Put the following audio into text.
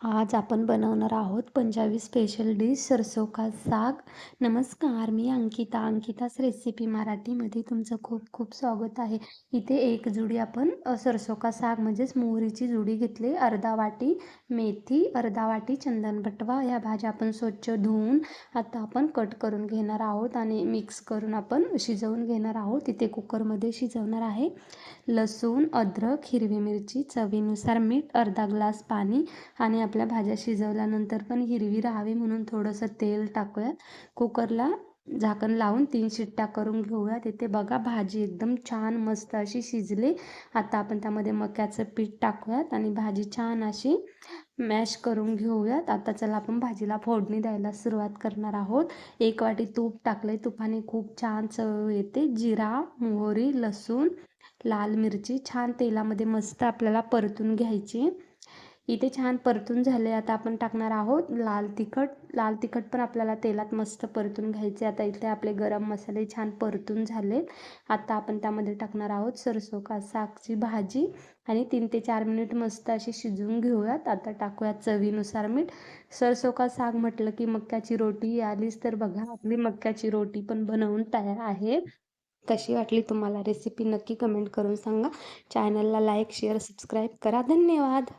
आज आपण बनवणार आहोत पंजाबी स्पेशल डिश सरसों का साग. नमस्कार, मी अंकिताच रेसिपी मराठीमध्ये तुमचं खूप खूप स्वागत आहे. इथे एक जुडी आपण सरसों का साग म्हणजेच मोहरीची जुडी घेतली. अर्धा वाटी मेथी, अर्धा वाटी चंदन बटवा. ह्या भाज्या आपण स्वच्छ धुवून आता आपण कट करून घेणार आहोत आणि मिक्स करून आपण शिजवून घेणार आहोत. इथे कुकरमध्ये शिजवणार आहे. लसूण, अद्रक, हिरवी मिरची, चवीनुसार मीठ, अर्धा ग्लास पाणी आणि आपल्या भाज्या शिजवल्यानंतर पण हिरवी राहावी म्हणून थोडंसं तेल टाकूयात. कुकरला झाकण लावून 3 शिट्ट्या करून घेऊयात. इथे बघा भाजी एकदम छान मस्त अशी शिजली. आता आपण त्यामध्ये मक्याचं पीठ टाकूयात आणि भाजी छान अशी मॅश करून घेऊयात. आता चला आपण भाजीला फोडणी द्यायला सुरुवात करणार आहोत. 1 वाटी तूप टाकले. तुपाने खूप छान चव येते. जिरा, मोहरी, लसूण, लाल मिरची छान तेलामध्ये मस्त आपल्याला परतून घ्यायची. इथे छान परतून झाले. आता आपण टाकणार आहोत लाल तिखट. लाल तिखट पण आपल्याला तेलात मस्त परतून घ्यायचे. आता इथे आपले गरम मसाले छान परतून झाले. आता आपण त्यामध्ये टाकणार आहोत सरसों का सागची भाजी आणि 3 ते 4 मिनिट मस्त अशी शिजवून घेऊयात. आता टाकूयात चवीनुसार मीठ. सरसों का साग म्हटलं की मक्याची रोटी आलीच, तर बघा आपली मक्याची रोटी पण बनवून तयार आहे. कशी वाटली तुम्हाला रेसिपी नक्की कमेंट करून सांगा. चॅनलला लाईक, शेअर, सबस्क्राईब करा. धन्यवाद.